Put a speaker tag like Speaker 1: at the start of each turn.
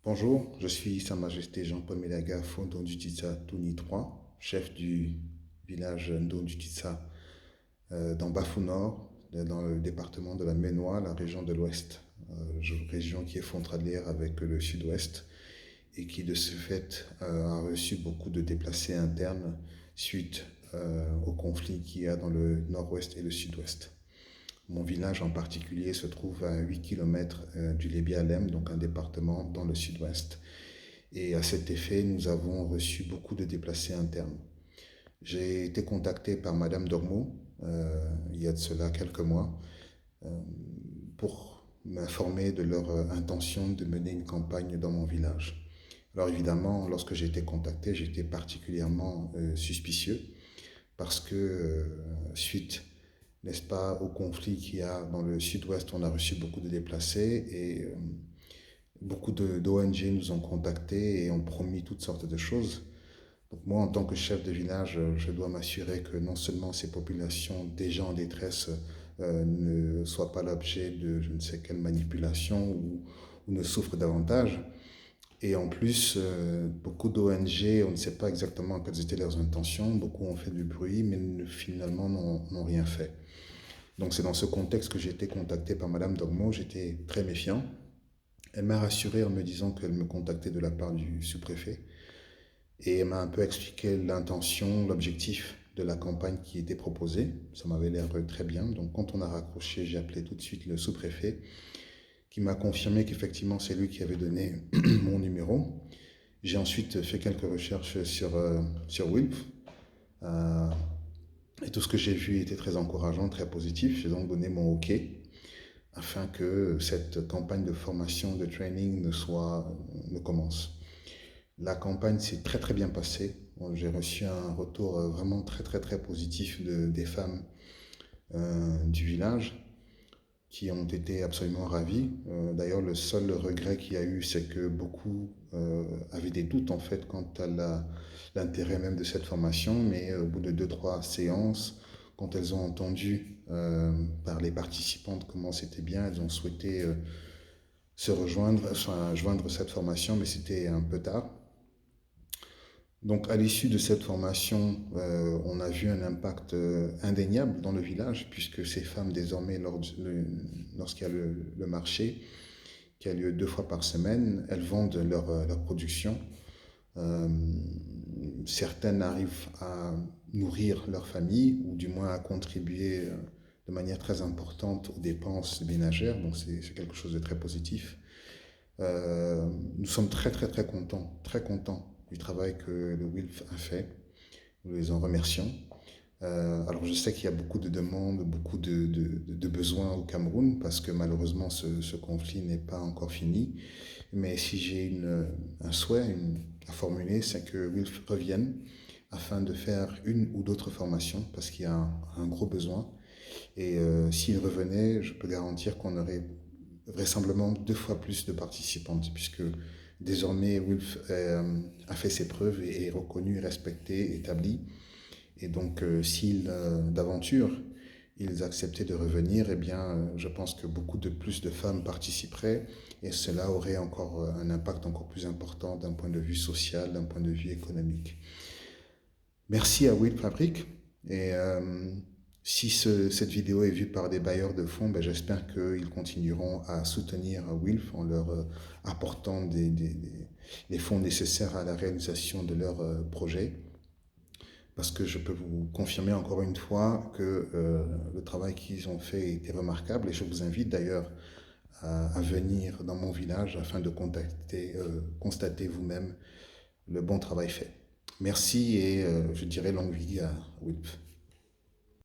Speaker 1: Bonjour, je suis Sa Majesté Jean-Paul Mélaga, Fondon du Titsa Touni 3, chef du village Ndon du Titsa dans Bafou Nord, dans le département de la Ménois, la région de l'Ouest, région qui est frontalière avec le Sud-Ouest et qui de ce fait a reçu beaucoup de déplacés internes suite au conflit qu'il y a dans le Nord-Ouest et le Sud-Ouest. Mon village en particulier se trouve à 8 km du Lébi-Alem, donc un département dans le sud-ouest. Et à cet effet, nous avons reçu beaucoup de déplacés internes. J'ai été contacté par Madame Dormeau, il y a de cela quelques mois, euh, pour m'informer de leur intention de mener une campagne dans mon village. Alors évidemment, lorsque j'ai été contacté, j'étais particulièrement suspicieux parce que suite, n'est-ce pas, au conflit qu'il y a dans le sud-ouest, on a reçu beaucoup de déplacés et beaucoup d'ONG nous ont contactés et ont promis toutes sortes de choses. Donc moi, en tant que chef de village, je dois m'assurer que non seulement ces populations déjà en détresse ne soient pas l'objet de je ne sais quelle manipulation ou ne souffrent davantage. Et en plus, beaucoup d'ONG, on ne sait pas exactement quelles étaient leurs intentions, beaucoup ont fait du bruit, mais finalement n'ont rien fait. Donc c'est dans ce contexte que j'ai été contacté par Madame Dormeau, j'étais très méfiant. Elle m'a rassuré en me disant qu'elle me contactait de la part du sous-préfet et elle m'a un peu expliqué l'intention, l'objectif de la campagne qui était proposée. Ça m'avait l'air très bien. Donc quand on a raccroché, j'ai appelé tout de suite le sous-préfet qui m'a confirmé qu'effectivement c'est lui qui avait donné mon numéro. J'ai ensuite fait quelques recherches sur Wilf. Euh, et tout ce que j'ai vu était très encourageant, très positif. J'ai donc donné mon OK afin que cette campagne de formation, de training ne commence. La campagne s'est très très bien passée. J'ai reçu un retour vraiment très très très positif des femmes du village qui ont été absolument ravies. D'ailleurs, le seul regret qu'il y a eu, c'est que beaucoup avaient des doutes en fait quant à l'intérêt même de cette formation, mais au bout de deux, trois séances, quand elles ont entendu par les participantes comment c'était bien, elles ont souhaité joindre cette formation, mais c'était un peu tard. Donc, à l'issue de cette formation, on a vu un impact indéniable dans le village, puisque ces femmes, désormais, lorsqu'il y a le marché, qui a lieu 2 fois par semaine, elles vendent leur production. Euh, Certaines arrivent à nourrir leur famille, ou du moins à contribuer de manière très importante aux dépenses ménagères, donc c'est quelque chose de très positif. Nous sommes très très très contents du travail que le WILF a fait. Nous les en remercions. Alors je sais qu'il y a beaucoup de demandes, beaucoup de besoins au Cameroun parce que malheureusement ce conflit n'est pas encore fini. Mais si j'ai un souhait à formuler, c'est que WILF revienne afin de faire une ou d'autres formations parce qu'il y a un gros besoin. Et s'il revenait, je peux garantir qu'on aurait vraisemblablement 2 fois plus de participantes, puisque désormais Wilf a fait ses preuves et est reconnu, respecté, établi. Et donc, s'ils, d'aventure, ils acceptaient de revenir, eh bien, je pense que beaucoup de plus de femmes participeraient et cela aurait encore un impact encore plus important d'un point de vue social, d'un point de vue économique. Merci à Will Fabric et si cette vidéo est vue par des bailleurs de fonds, ben j'espère qu'ils continueront à soutenir Wilf en leur apportant les fonds nécessaires à la réalisation de leur projet. Parce que je peux vous confirmer encore une fois que le travail qu'ils ont fait était remarquable et je vous invite d'ailleurs à venir dans mon village afin de constater vous-même le bon travail fait. Merci et je dirais longue vie à Wilf.